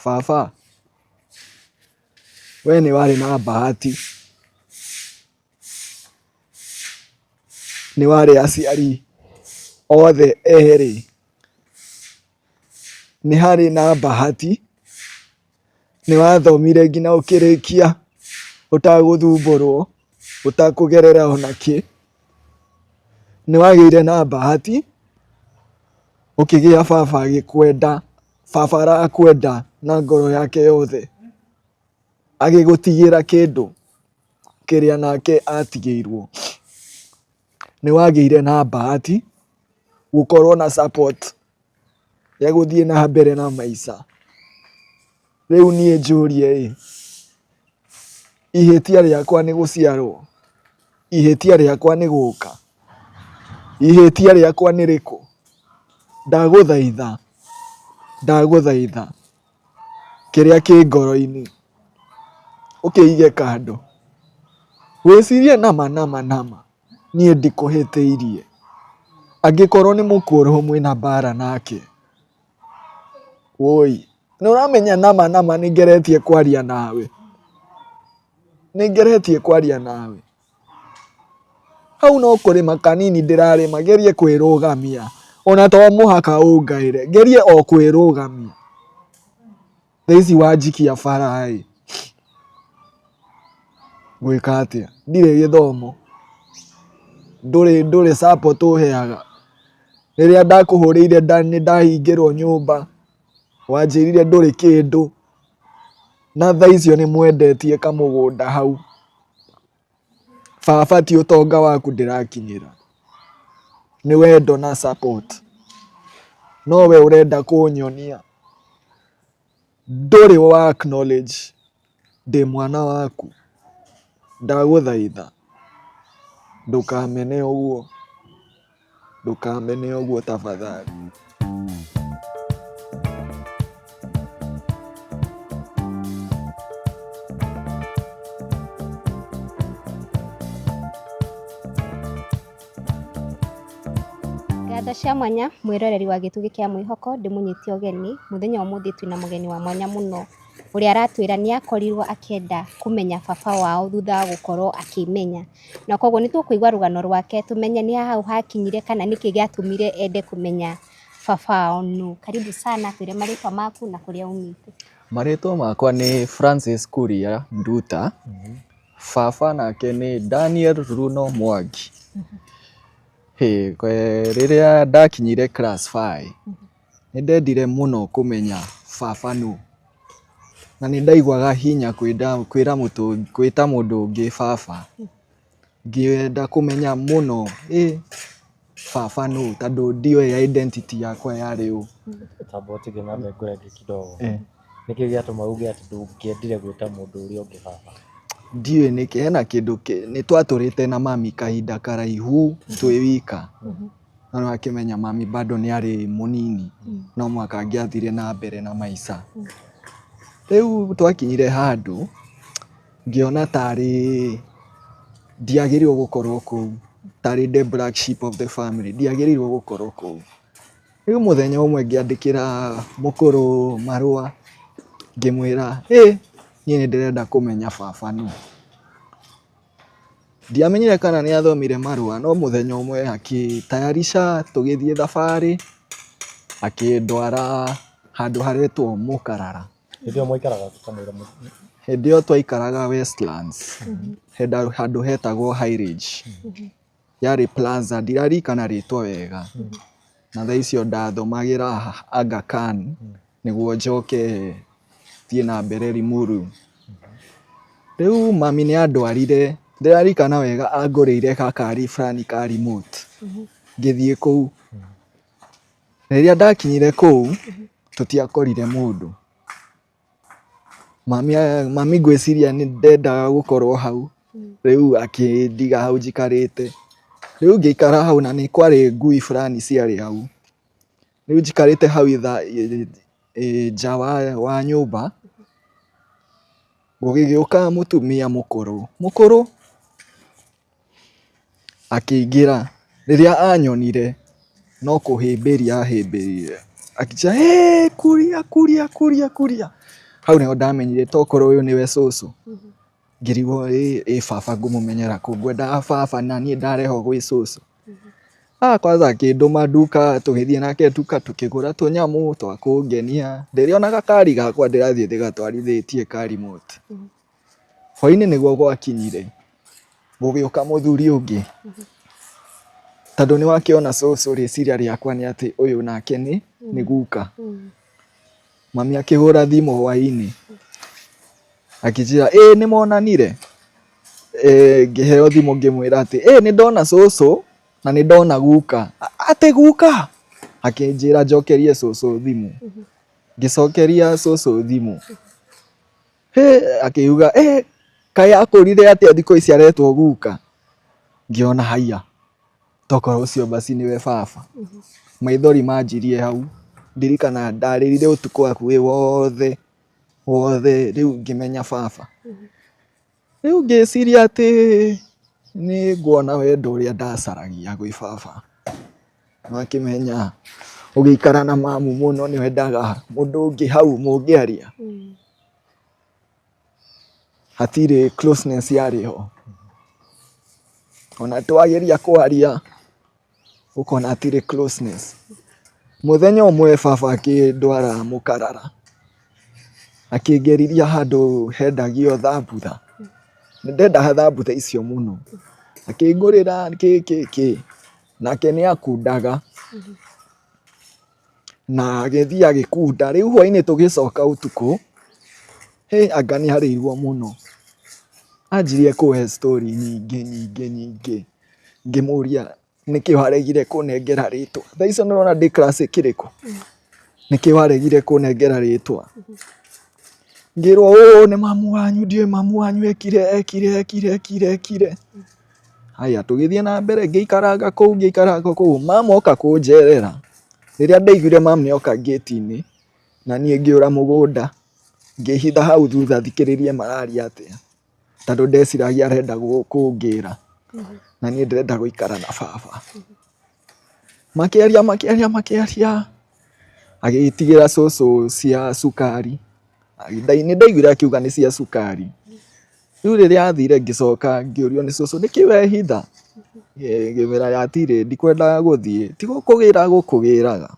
baba, we nĩ warĩ na bahati, nĩ warĩ aciari othe erĩ, nĩ harĩ na bahati, nĩ wathomire nginya ũkĩrĩkia ũtagũthumbũrwo, ũtakũgerera ona kĩ, nĩ wagĩire na bahati, ũkĩgĩa baba agĩkwenda, baba arakwenda na ngoro yake yothe, agĩgũtigĩra kĩndũ kĩrĩa nake atigĩirwo. Nĩ wagĩire na bahati, gũkorwo na support ya gũthiĩ na mbere na maica. Rĩu niĩ njũrie ihĩtia rĩakwa nĩ gũciarwo, ihĩtia rĩakwa nĩ gũka, ihĩtia rĩakwa nĩ rĩkũ? Ndagũthaitha kĩrĩa kĩ ngoro-inĩ ũkĩige kando, wĩcirie nama niĩ ndikũhĩtĩirie, angĩkorwo nĩ mũkũrwo mwĩna mbara nake, woi, nĩ ũramenya nama nĩngeretie kwaria nawe, hau no kũrĩma kanini ndĩrarĩma, gerie kwĩrũgamia, ona to mũhaka ũngaĩre, gerie o kwĩrũgamia. Thaa ici wanjikia bara gwĩka atĩa? Ndirĩ gĩthomo, ndũrĩ support ũheaga. Rĩrĩa ndakũhũrĩire nĩ ndahingĩrwo nyũmba, wanjĩrire ndũrĩ kĩndũ, na thaa icio nĩ mwendetie kamũgũnda hau. Baba, ti ũtonga waku ndĩrakinyĩra, nĩ wendo na support, nowe ũrenda kũnyonia, ndũrĩ wa acknowledge ndĩ mwana waku. Ndagũthaitha ndũkamene ũguo tafadhali. Ngatho cia mwanya mwĩroreri wa gĩtugĩ kĩa mwĩhoko, ndĩmũnyĩtie ũgeni mũthenya ũmũthĩ twĩna mũgeni wa mwanya mũno, ũrĩa aratwĩra nĩ akorirwo akĩenda kũmenya baba wao thutha wa gũkorwo akĩmenya, na koguo nĩ tũkũigua rũgano rwake tũmenye nĩ hau hakinyire kana nĩkĩ gĩatũmire ende kũmenya baba wao nũ. Karibu sana, twĩre marĩtwa maku na kũrĩa umĩte. Marĩtwa makwa nĩ Francis Kuria Nduta, baba nake nĩ Daniel Runo Mwangi. Rĩrĩa ndakinyire class 5, nĩ ndendire mũno kũmenya baba nũ, na nĩ ndaiguaga hinya kwĩta mũndũ ũngĩ baba, ngĩenda kũmenya mũno baba nũ, tondũ ndioĩ identity yakwa yarĩ ũ. Tamba ũtige na mbere ngũrenge kidogo, nĩkĩ gĩatũma uge atĩ ndũngĩendire gwĩta mũndũ ũrĩa ũngĩ baba? Ndiũĩ nĩkĩ, hena kĩndũ nĩ twatũrĩte na mami kahinda karaihu twĩ wika, na nĩ wakĩmenya mami bado nĩ arĩ mũnini, no mũhaka angĩathire na mbere na maica. Rĩu twakinyire handũ ngĩona tarĩ ndiagĩrĩirwo gũkorwo kũu, tarĩ the black sheep of the family, ndiagĩrĩirwo gũkorwo kũu. Rĩu mũthenya ũmwe ngĩandĩkĩra mũkũrũ marũa, ngĩmwĩra niĩ nĩ ndĩrenda kũmenya baba nũ. Ndiamenyire kana nĩ athomire marũa, no mũthenya ũmwe akĩtayarisha tũgĩthiĩ thabarĩ, akĩndwara handũ haretwo Mũkarara. Hĩndĩ ĩyo mwaikaraga Kamũira? Hĩndĩ ĩyo twaikaraga Westlands, handũ hetagwo High Ridge, yarĩ plaza, ndirarikana rĩtwa wega, na thaa icio ndathomagĩra Aga Khan, nĩguo njoke thiĩ na mbere Limuru. Rĩu mami nĩ andwarire, ndirarikana wega angũrĩire gakari fulani ka remote, ngĩthiĩ kũu. Rĩrĩa ndakinyire kũu, tũtiakorire mũndũ. Mami ngwĩciria nĩ ndendaga gũkorwo hau, rĩu akĩndiga hau njikarĩte. Rĩu ngĩikara hau na nĩ kwarĩ ngui fulani ciarĩ hau. Rĩu njikarĩte hau nja wa nyũmba, gũgĩũka mũtumia mũkũrũ akĩingĩra. Rĩrĩa anyonire no kũhĩmbĩria ahĩmbĩrire, akicha kuria hau nĩho ndamenyire tokorwo ũyũ nĩwe cũcũ. Ngĩrigwo baba ngũmũmenyera kũ, ngwendaga baba na niĩ ndarehwo gwĩ cũcũ. Kwanza akĩndũma nduka, tũgĩthiĩ nake nduka tũkĩgũra tũnyamũ twa kũngenia. Ndĩrĩona gakari gakwa ndĩrathiĩ ndĩgatwarithĩtie karimoti. Hwainĩ nĩguo gwakinyire gũgĩũka mũthuri ũngĩ, tondũ nĩwakĩona cũcũ rĩciria rĩakwa nĩ atĩ ũyũ nake nĩ guka. Mami akĩhũra thimũ hwainĩ akĩnjĩra nĩmonanire. Ngĩheo thimũ ngĩmwĩra atĩ nĩndona cũcũ na nĩndona guka. Atĩ guka? Akĩnjĩra njokerie cũcũ thimũ. Ngĩcokeria cũcũ thimũ. Akĩuga kaĩ akũrire atĩa thikũ ici aretwo guka? Ngĩona haiya, tokorwo ũcio basi nĩwe baba. Maithori manjirie hau, ndirikana ndarĩrire ũtukũ hakuhĩ wothe rĩu ngĩmenya baba. Rĩu ngĩciria atĩ nĩnguona wendo ũrĩa ndacaragia gwĩ baba. Wakĩmenya ũgĩikara na mamu mũno nĩwendaga mũndũ ũngĩ hau mũngĩaria. Hatirĩ closeness yarĩ ho. Ona twageria kwaria ũkona hatirĩ closeness. Mũthenya ũmwe baba akĩndwara Mũkarara, akĩngeriria handũ hendagio thambutha. Nĩndendaga thambutha icio mũno. Akĩngũrĩra nake nĩakundaga na agĩthiĩ agĩkunda. Rĩu hwainĩ tũgĩcoka ũtukũ, anga nĩarĩirwo mũno. Anjirie kũhe story nyingĩ. Ngĩmũria nĩkĩ waregire kũnengera rĩtwa? Thaa icio nĩũrona ndĩ class kĩrĩkũ? Nĩkĩ waregire kũnengera rĩtwa? Ngĩrwo nĩ mamu wanyu, ndiũĩ mamu wanyu ekire. Haya tũgĩthiĩ na mbere ngĩikaranga kũu. Mama oka kũnjerera. Rĩrĩa ndaiguire mamu nĩoka gate-inĩ na niĩ ngĩũra mũgũnda. Ngĩhitha hau thutha thikĩrĩrie mararia atĩa, tondũ ndeciragia arenda kũngĩra na niĩ ndĩrenda gũikara na baba. Makĩaria agĩtigĩra cũcũ cia cukari. Nĩndaiguire akiuga nĩ cia cukari. Rĩu rĩrĩa athire ngĩcoka ngĩũrio nĩ cũcũ nĩkĩ wehitha? Ngĩmwĩra hatirĩ, ndikwendaga gũthiĩ, ti gũkũgĩra gũkũgĩraga.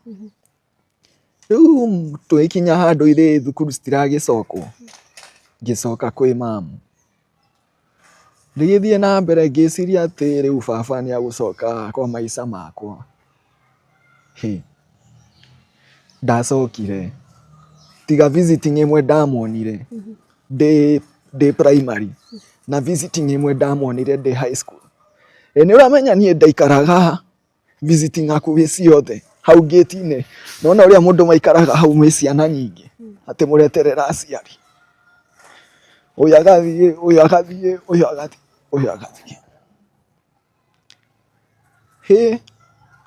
Rĩu tũgĩkinya handũ irĩ thukuru citiragĩcokwo, ngĩcoka kwĩ mamu. Ngĩgĩthiĩ na mbere ngĩciria atĩ rĩu baba nĩagũcoka kwa maica makwa. Ndacokire tiga visiting ĩmwe ndamuonire ndĩ primary na visiting ĩmwe ndamuonire ndĩ high school. Nĩũramenya niĩ ndaikaraga visiting hakuhĩ ciothe hau gate-inĩ. Nona ũrĩa mũndũ maikaraga hau mwĩ ciana nyingĩ atĩ mũreterera aciari. Ũyũ agathiĩ.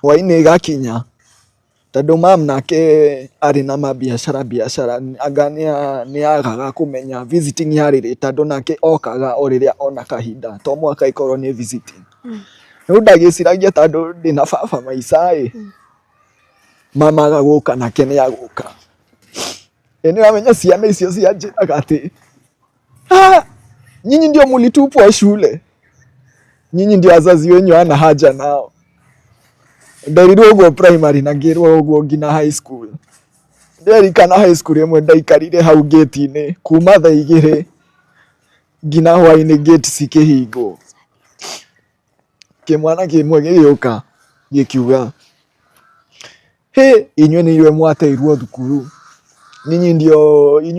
Hwainĩ gakinya, tondũ mamu nake arĩ na mabiacara anga nĩagaga kũmenya visiting yarĩ rĩ, tondũ nake okaga o rĩrĩa ona kahinda, to mũhaka ĩkorwo nĩ visiting. Rĩu ndagĩciragia tondũ ndĩna baba maica mama agagũka nake nĩagũka. Nĩwamenya ciana icio cianjĩraga atĩ nyinyi ndio mlitupwa shule, nyinyi ndio wazazi wenyu hana haja nao. Nderirwo ũguo primary na ngĩrwo ũguo nginya high school. Nderikana high school ĩmwe ndaikarire hau gate-inĩ kuma thaa 2 nginya hwainĩ gate cikĩhingwo. Kĩmwana kĩmwe gĩgĩũka gĩkiuga inyuĩ nĩ inyuĩ mwateirwo thukuru, inyuĩ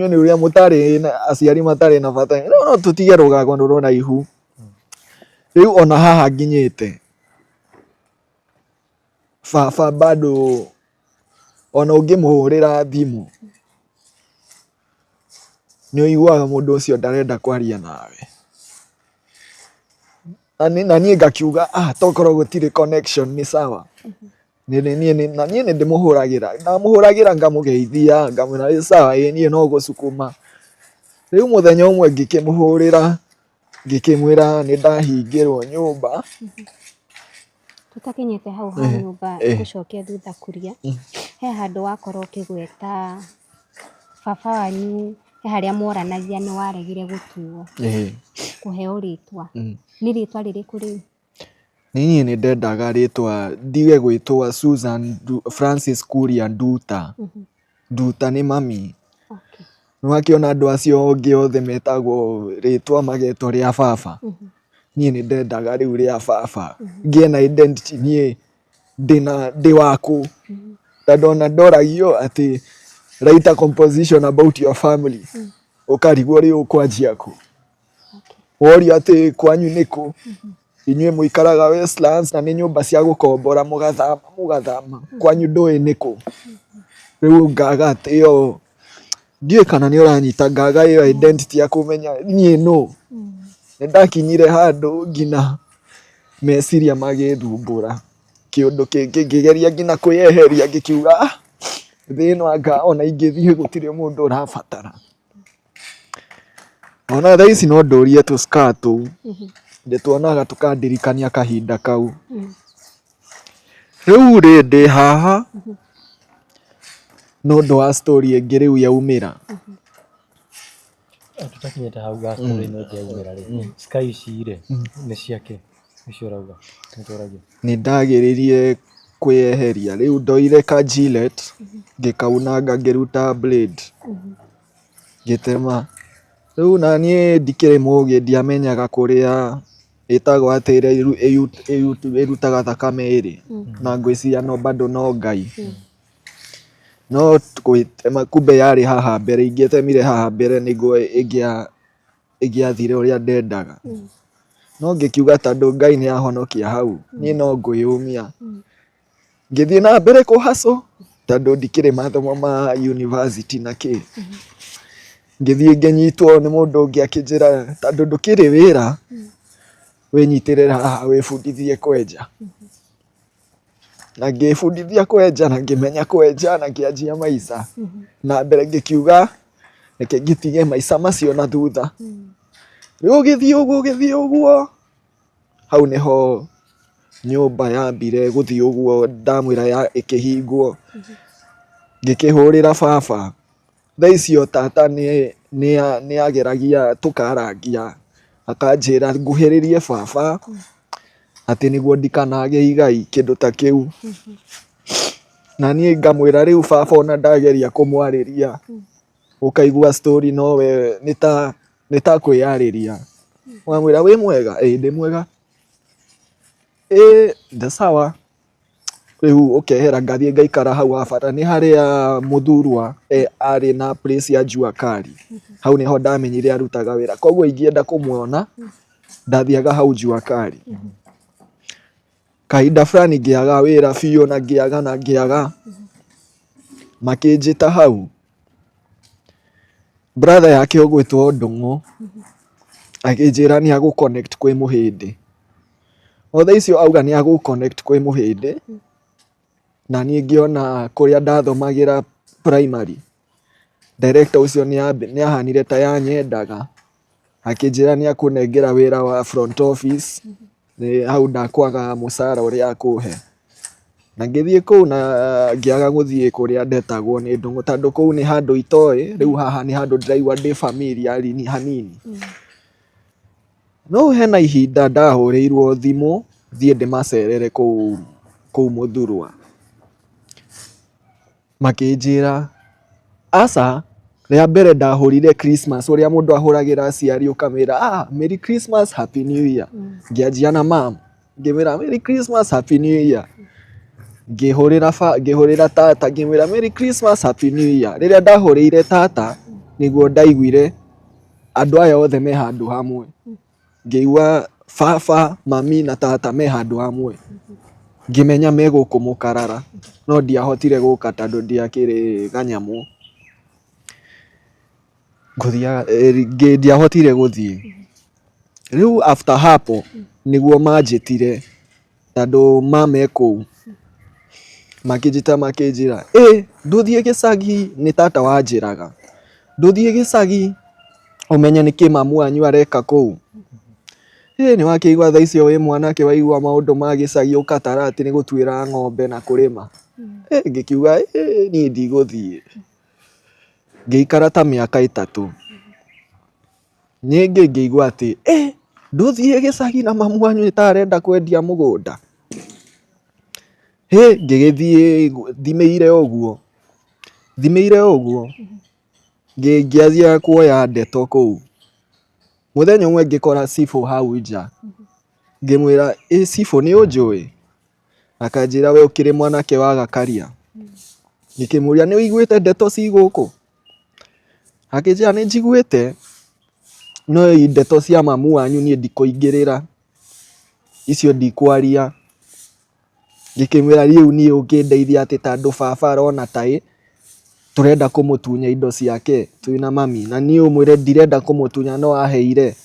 nĩ ũrĩa mũtarĩ na aciari matarĩ na bata. No tũtige rũgago rũraihu. Rĩu ona haha nginyĩte baba bado ona ũngĩmũhũrĩra thimũ nĩũiguaga mũndũ ũcio ndarenda kwaria nawe. Na niĩ ngakiuga tokorwo gũtirĩ connection nĩ sawa. Na niĩ ndĩmũhũragĩra ngamũgeithia ngamwĩra sawa niĩ no gũcukuma. Rĩu mũthenya ũmwe ngĩkĩmũhũrĩra ngĩkĩmwĩra nĩndahingĩrwo nyũmba tutakinyite hau ha nyumba gucokia thutha kuria he handu wakorwo ukigweta baba wanyu he haria moranagia ni waregire gutuo kuheo ritwa ni ritwa ririku riu? Nini ni ndendaga ritwa ndige gwitwa Susan Francis Kuria Nduta. Nduta ni mami. Nwakiona andu acio ongi othe metagwo ritwa magetwo ria baba. Niĩ nĩ ndendaga rĩu rĩa baba ngĩe na identity niĩ ndĩ waku. Tondũ ona ndoragio atĩ write a composition about your family ũkarigwo rĩu ũkwanjia kũ. Worio atĩ kwanyu nĩ kũ, inyuĩ mũikaraga Westlands na nĩ nyũmba cia gũkombora mũgathama kwanyu ndũĩ nĩ kũ. Rĩu ngaga atĩ ĩyo ndiũĩ kana nĩ ũranyita, ngaga ĩyo identity ya kũmenya niĩ nũ. Nĩndakinyire handũ nginya meciria magĩthumbũra, kĩũndũ kĩngĩ ngĩgeria nginya kwĩyeheria ngĩkiuga thĩ ĩno anga ona ingĩthiĩ gũtirĩ mũndũ ũrabatara. Ona thaa ici no ndũrie tũ scar tũu ndĩtuonaga tũkandirikania kahinda kau. Rĩu rĩ ndĩ haha nĩ ũndũ wa story ĩngĩ rĩu yaumĩra. Tutakinyite hau ga story ĩno ĩngĩ yaumĩra rĩ, scar ici rĩ nĩ ciake nĩcio ũrauga nĩtũragia? Nĩndagĩrĩrie kwĩyeheria rĩu ndoire ka Gillette ngĩkaunanga ngĩruta blade ngĩtema. Rĩu na niĩ ndikĩrĩ mũgĩ ndiamenyaga kũrĩa ĩtagwo atĩ ĩrĩa ĩrutaga thakame ĩrĩ na ngwĩciria no bado no Ngai. No gwĩtema kumbe yarĩ haha mbere, ingĩatemire haha mbere nĩguo ĩngĩathire ũrĩa ndendaga. No ngĩkiuga tondũ Ngai nĩ ahonokia hau niĩ no ngwĩyũmia ngĩthiĩ na mbere kũ-hustle tondũ ndikĩrĩ mathomo ma university na kĩ. Ngĩthiĩ ngĩnyitwo nĩ mũndũ ũngĩ akĩnjĩra tondũ ndũkĩrĩ wĩra wĩnyitĩrĩra haha wĩbundithie kwenja. Na ngĩbundithia kwenja na ngĩmenya kwenja na ngĩanjia maica na mbere ngĩkiuga reke ngĩtige maica macio na thutha. Rĩu ũgĩthiĩ ũguo hau nĩho nyũmba yambire gũthiĩ ũguo ndamwĩra ĩkĩhingwo. Ngĩkĩhũrĩra baba, thaa icio tata nĩ ageragia tũkarangia akanjĩra nguhĩrĩrie baba atĩ nĩguo ndikanage igai kĩndũ ta kĩu. Na niĩ ngamwĩra rĩu baba ona ndageria kũmwarĩria ũkaigua story nowe nĩ ta kwĩyarĩria. Wamwĩra wĩ mwega? Ĩĩ ndĩ mwega. Nĩ sawa. Rĩu ũkehera ngathiĩ ngaikara hau habara nĩ harĩa mũthurwa arĩ na place ya jua kali. Hau nĩho ndamenyire arutaga wĩra, koguo ingĩenda kũmuona ndathiaga hau jua kali. Kahinda fulani ngĩaga wĩra biũ na ngĩaga makĩnjĩta hau. Brother yake ũgwĩtwo Ndũng'ũ akĩnjĩra nĩ agũ connect kwĩ Mũhĩndĩ. O thaa icio auga nĩ agũ connect kwĩ Mũhĩndĩ na niĩ ngĩona kũrĩa ndathomagĩra primary director ũcio nĩ ahanire ta yanyendaga, akĩnjĩra nĩ akũnengera wĩra wa front office hau ndakwaga mũcara ũrĩa akũhe. Na ngĩthiĩ kũu na ngĩaga gũthiĩ kũrĩa ndetagwo nĩ Ndũng'ũ tondũ kũu nĩ handũ itoĩ. Rĩu haha nĩ handũ ndĩraigua ndĩ familiar hanini. No hena ihinda ndahũrĩirwo thimũ thiĩ ndĩmacerere kũu Mũthurwa. Makĩnjĩra aca rĩa mbere ndahũrire Christmas ũrĩa mũndũ ahũragĩra aciari ũkamwĩra Merry Christmas Happy New Year. Ngĩanjia na mam ngĩmwĩra Merry Christmas Happy New Year. Ngĩhũrĩra tata ngĩmwĩra Merry Christmas Happy New Year. Rĩrĩa ndahũrĩire tata nĩguo ndaiguire andũ aya othe me handũ hamwe. Ngĩigua baba, mami na tata me handũ hamwe. Ngĩmenya megũkũ mũkarara no ndiahotire gũka tondũ ndiakĩrĩ ganyamũ. Ndiahotire gũthiĩ. Rĩu after hapo nĩguo manjĩtire tondũ mame kũu. Makĩnjĩta makĩnjĩra ndũthiĩ gĩcagi, nĩ tata wanjĩraga ndũthiĩ gĩcagi ũmenye nĩkĩ mamu wanyu areka kũu. Nĩ wakĩigua thaa icio wĩ mwanake waigua maũndũ ma gĩcagi ũkatara atĩ nĩ gũtuĩra ng'ombe na kũrĩma. Ngĩkiuga niĩ ndigũthiĩ. Ngĩikara ta mĩaka 3. Ningĩ ngĩigua atĩ ndũthiĩ gĩcagi na mamu wanyu ta arenda kwendia mũgũnda. Ngĩgĩthiĩ thimĩire ũguo ngĩanjia kuoya ndeto kũu. Mũthenya ũmwe ngĩkora cibũ hau nja. Ngĩmwĩra cibũ nĩ ũnjũĩ? Akanjĩra we ũkĩrĩ mwanake wa Gakaria. Ngĩkĩmũria nĩ ũiguĩte ndeto ci gũkũ? Akĩnjĩra nĩ njiguĩte, no ndeto cia mamu wanyu niĩ ndikũingĩrĩra, icio ndikwaria. Ngĩkĩmwĩra rĩu niĩ ũngĩndeithia atĩ tondũ baba arona tarĩ tũrenda kũmũtunya indo ciake twĩna mami, na niĩ ũmwĩre ndirenda kũmũtunya no aheire.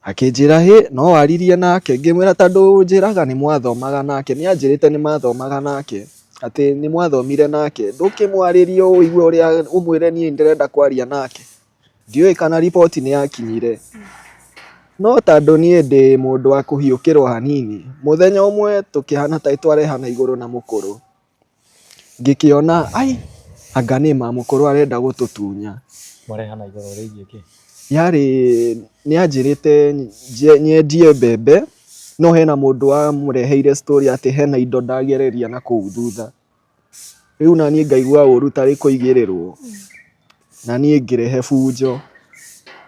Akĩnjĩra no waririe nake? Ngĩmwĩra tondũ njĩraga nĩ mwathomaga nake, nĩ anjĩrĩte nĩ mathomaga nake, atĩ nĩ mwathomire nake, ndũkĩmwarĩrie ũigue ũrĩa ũmwĩre niĩ ndĩrenda kwaria nake. Ndiũĩ kana riboti nĩ yakinyire. No tondũ niĩ ndĩ mũndũ wa kũhiũkĩrwo hanini, mũthenya ũmwe tũkĩhana ta twarehana igũrũ na mũkũrũ. Ngĩkĩona anga nĩma mũkũrũ arenda gũtũtunya. Mwarehana igũrũ rĩgiĩ kĩ? Nĩ anjĩrĩte nyendie mbembe, no hena mũndũ wamũreheire story atĩ hena indo ndagereria na kũu thutha. Rĩu na niĩ ngaigua ũru tarĩ kũigĩrĩrwo, na niĩ ngĩrehe bunjo.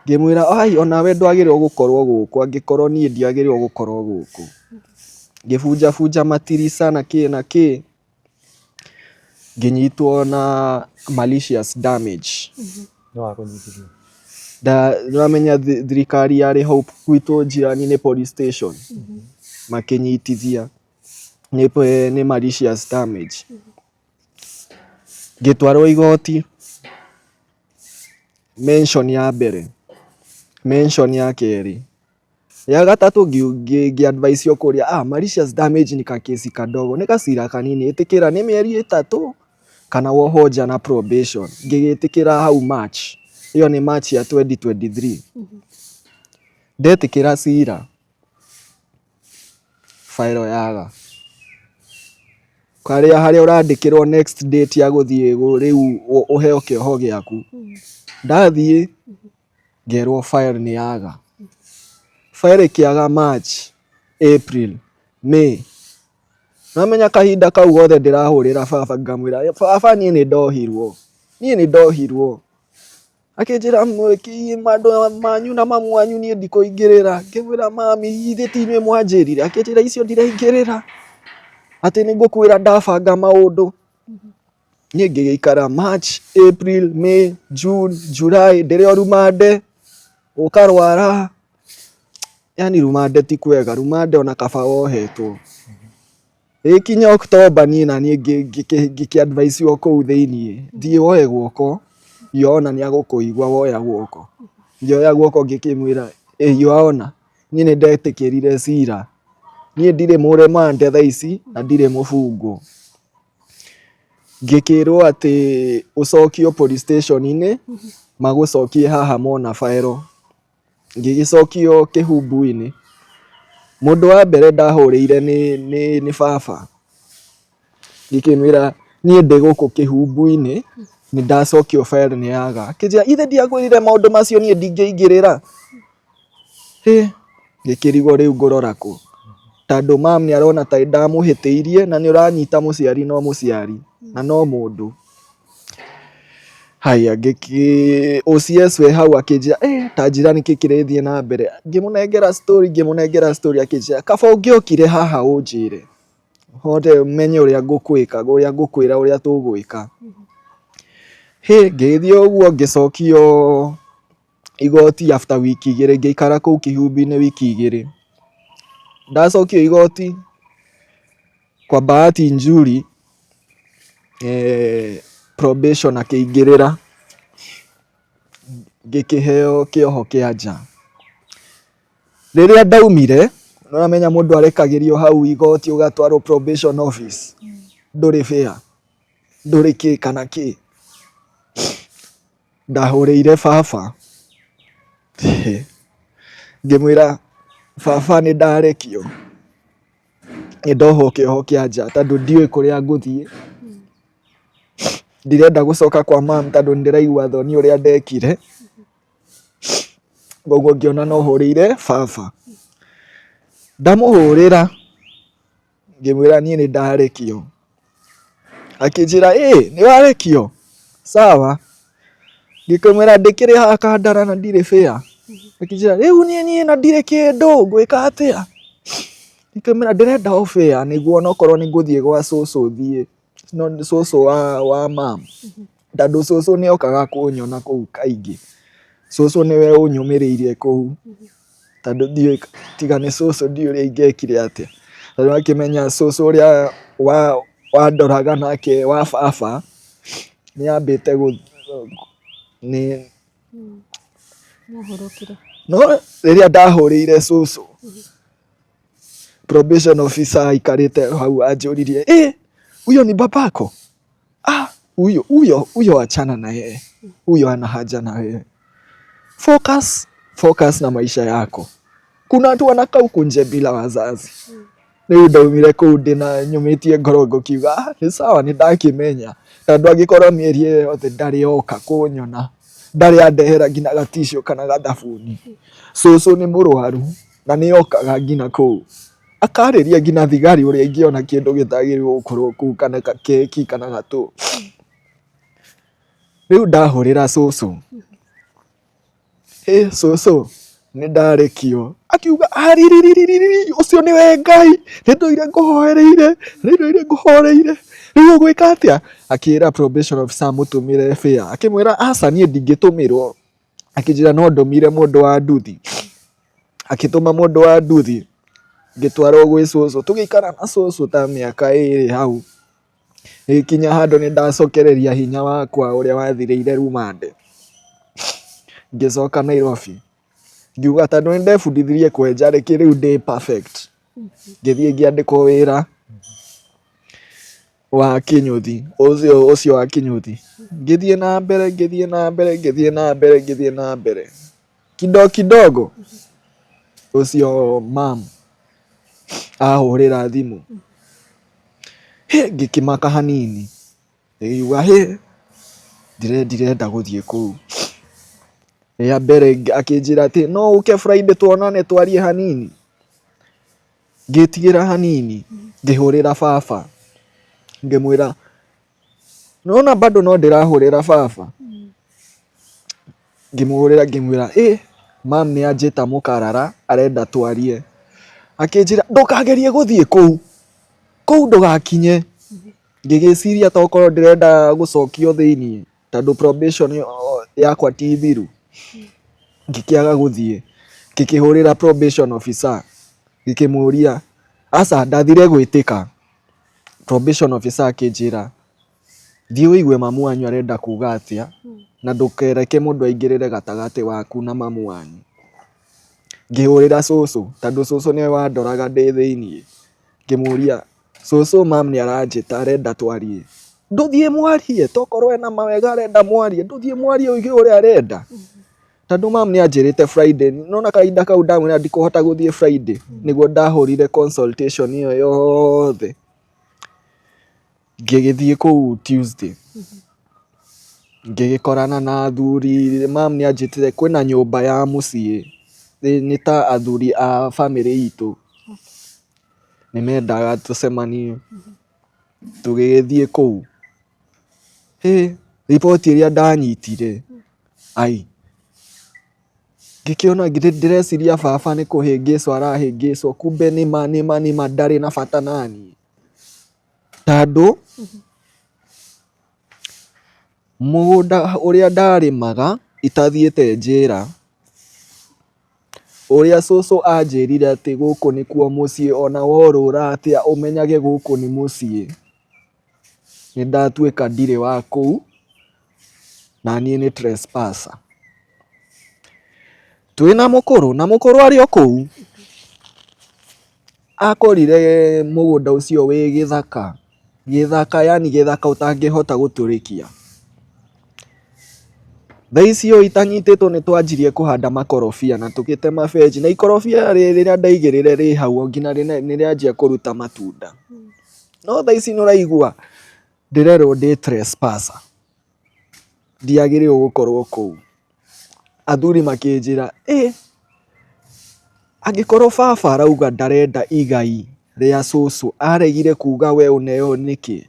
Ngĩmwĩra onawe ndwagĩrĩirwo gũkorwo gũkũ, angĩkorwo niĩ ndiagĩrĩirwo gũkorwo gũkũ. Ngĩbunjabunja matirica na kĩ. Ngĩnyitwo na malicious damage. No wakũnyitithia? Ndĩramenya thirikari yarĩ hau gwitũ njirani-inĩ police station. Makĩnyitithia nĩ malicious damage. Ngĩtwarwo igoti. Mention ya mbere. Mention ya kerĩ. Ya gatatũ ngĩ-advise kũrĩa malicious damage ni kakesi kadogo, nĩ gacira kanini, ĩtĩkĩra nĩ mĩeri 3 kana wohwo nja na probation. Ngĩgĩtĩkĩra hau March. Iyo nĩ March ya 2023. Ndetĩkĩra cira. Fairo yaga. Harĩa ũrandĩkĩrwo next date ya gũthiĩ rĩu ũheo kĩoho gĩaku. Ndathiĩ ngerwo file nĩ yaga. File ĩkĩaga March, April, May. Namenya kahinda kau gothe ndĩrahũrĩra baba ngamwĩra baba niĩ nĩ ndohirwo. Akĩnjĩra mandũ manyu na mamu wanyu niĩ ndikũingĩrĩra. Ngĩmwĩra mami ithe ti inyuĩ mwanjĩrire? Akĩnjĩra icio ndiraingĩrĩra, atĩ nĩ ngũkwĩra ndabanga maũndũ. Niĩ ngĩgĩikara March, April, May, June, July, ndĩrĩ o rumande, ũkarwara. Yani rumande ti kwega, rumande ona kaba wohetwo. Ĩkinya October niĩ na niĩ ngĩkĩ-advise kũu thĩiniĩ, thiĩ woe guoko, yona nĩ agũkũigua woya guoko. Ngĩoya guoko ngĩkĩmwĩra yona niĩ nĩ ndetĩkĩrire cira, niĩ ndirĩ mũremande thaa ici na ndirĩ mũbungu. Ngĩkĩrwo atĩ ũcokio police station-inĩ, magũcokie haha mona file. Ngĩgĩcokio kĩhumbu-inĩ. Mũndũ wa mbere ndahũrĩire nĩ baba. Ngĩkĩmwĩra niĩ ndĩ gũkũ kĩhumbu-inĩ, nĩ ndacokio file nĩ yaga. Akĩnjĩra ithe ndiakwĩrire maũndũ macio niĩ ndingĩingĩrĩra. Ngĩkĩrigwo rĩu ngũrora kũ, tondũ mam nĩ arona ta ndamũhĩtĩirie na nĩ ũranyita mũciari no mũciari na no mũndũ. Haya OCS we hau akĩnjĩra tanjĩra nĩkĩ kĩrĩthiĩ na mbere. Ngĩmũnengera story akĩnjĩra kaba ũngĩokire haha ũnjĩre hote menye ũrĩa ngũkwĩka, ũrĩa ngũkwĩra ũrĩa tũgwĩka. Ngĩthiĩ ũguo ngĩcokio igoti after wiki 2 ngĩikara kũu kĩhumbu-inĩ wiki 2. Ndacokio igoti kwa bahati njuri probation akĩingĩrĩra, ngĩkĩheo kĩoho kĩa nja. Rĩrĩa ndaumire, nĩũramenya mũndũ arekagĩrio hau igoti ũgatwarwo probation office, ndũrĩ fare, ndũrĩ kĩ kana kĩ. Ndahũrĩire baba ngĩmwĩra baba nĩ ndarekio, nĩ ndohwo kĩoho kĩa nja tondũ ndiũĩ kũrĩa ngũthiĩ, ndirenda gũcoka kwa mam tondũ nĩndĩraigua thoni ũrĩa ndekire, koguo ngĩona no hũrĩire baba. Ndamũhũrĩra ngĩmwĩra niĩ nĩ ndarekio, akĩnjĩra nĩ warekio, sawa. Ngĩkamwĩra ndĩkĩrĩ haha kandara na ndirĩ fare, akĩnjĩra rĩu niĩ na ndirĩ kĩndũ ngwĩka atĩa? Ngĩkamwĩra ndĩrenda o fare nĩguo onokorwo nĩ ngũthiĩ gwa cũcũ thiĩ, no cũcũ wa mam, tondũ cũcũ nĩ okaga kũnyona kũu kaingĩ, cũcũ nĩwe ũnyũmĩrĩirie kũu, tondũ ndiũĩ tiga nĩ cũcũ ndiũĩ ũrĩa ingĩekire atĩa, tondũ akĩmenya cũcũ ũrĩa wandoraga nake wa baba nĩambĩte no rĩrĩa ndahũrĩire cũcũ, probation officer aikarĩte hau anjũririe huyo ni babako? Huyo achana na yeye, huyo hana haja na wewe, focus na maisha yako. Kuna watu wanakaa huku nje bila wazazi. Rĩu ndaumire kũu ndĩna nyũmĩtie ngoro ngĩkiuga nĩ sawa nĩ ndakĩmenya, tondũ angĩkorwo mĩeri ĩyo yothe ndarĩ oka kũnyona, ndarĩ andehera nginya gatissue kana gathabuni, cũcũ nĩ mũrwaru na nĩ okaga nginya kũu akarĩria nginya thigari ũrĩa ingĩona kĩndũ gĩtagĩrĩirwo gũkorwo kũu kana keki kana gatũ. Rĩu ndahũrĩra cũcũ, cũcũ nĩ ndarekio, akiuga ũcio nĩwe Ngai, nĩ ndũire ngũhoreire, rĩu ũgwĩka atĩa? Akĩĩra probation officer amũtũmĩre fare, akĩmwĩra aca niĩ ndingĩtũmĩrwo, akĩnjĩra no ndũmire mũndũ wa nduthi, akĩtũma mũndũ wa nduthi, ngĩtwarwo gwĩ cũcũ, tũgĩikara na cũcũ ta mĩaka 2 hau, ĩkinya handũ nĩ ndacokereria hinya wakwa ũrĩa wathirĩire rumande, ngĩcoka Nairobi, ngiuga tondũ nĩ ndebundithirie kwenja reke rĩu ndĩ perfect, ngĩthiĩ ngĩandĩkwo wĩra wa kĩnyũthi, ũcio wa kĩnyũthi, ngĩthiĩ na mbere kidogo ũcio mam ahũrĩra thimũ, ngĩkĩmaka hanini, ngiuga ndirenda gũthiĩ kũu. Rĩa mbere akĩnjĩra atĩ no ũke Friday tuonane twarie hanini, ngĩtigĩra hanini, ngĩhũrĩra baba ngĩmwĩra nĩwona bado no ndĩrahũrĩra baba, ngĩmwĩra mam nĩ anjĩta mũkarara arenda twarie, akĩnjĩra ndũkagerie gũthiĩ kũu ndũgakinye. Ngĩgĩciria tokorwo ndĩrenda gũcokio thĩiniĩ tondũ probation yakwa ti thiru, ngĩkĩaga gũthiĩ, ngĩkĩhũrĩra probation officer ngĩkĩmũria aca ndathire gwĩtĩka. Probation officer akĩnjĩra thiĩ ũigue mamu wanyu arenda kuga atĩa na ndũkereke mũndũ aingĩrĩre gatagatĩ waku na mamu wanyu. Ngĩhũrĩra cũcũ tondũ cũcũ nĩwe wandoraga ndĩ thĩiniĩ, ngĩmũria cũcũ mam nĩ aranjĩta arenda twarie. Ndũthiĩ mwarie tokorwo ena mawega arenda mwarie, ndũthiĩ mwarie ũige ũrĩa arenda. Tondũ mam nĩ anjĩrĩte Friday, nona kahinda kau ndamwĩra ndikũhota gũthiĩ Friday, nĩguo ndahũrire consultation ĩyo yothe. Ngĩgĩthiĩ kũu Tuesday, ngĩgĩkorana na athuri, mam nĩ anjĩtire kwĩna nyũmba ya mũciĩ, nĩ ta athuri a family itũ, nĩmendaga tũcemanie, tũgĩgĩthiĩ kũu. Riboti ĩrĩa ndanyitire, ngĩkĩona ndĩreciria baba nĩ kũhĩngĩcwo arahĩngĩcwo, kumbe nĩma ndarĩ na bata naniĩ, tondũ mũgũnda ũrĩa ndarĩmaga itathiĩte njĩra, ũrĩa cũcũ anjĩrire atĩ gũkũ nĩkuo mũciĩ, ona worũra atĩa ũmenyage gũkũ nĩ mũciĩ, nĩ ndatuĩka ndirĩ wa kũu na niĩ nĩ trespasser. Twĩna mũkũrũ arĩ o kũu, akorire mũgũnda ũcio wĩ gĩthaka, yani gĩthaka ũtangĩhota gũtũrĩkia. Thaa icio itanyitĩtwo nĩ twanjirie kũhanda makorobia na tũgĩtema benji, na ikorobia rĩrĩa ndaigĩrĩre rĩ hau nginya nĩ rĩanjia kũruta matunda. No thaa ici nĩ ũraigua ndĩrerwo ndĩ trespasser, ndiagĩrĩirwo gũkorwo kũu. Athuri makĩnjĩra angĩkorwo baba arauga ndarenda igai rĩa cũcũ, aregire kuga we ũneo nĩkĩ?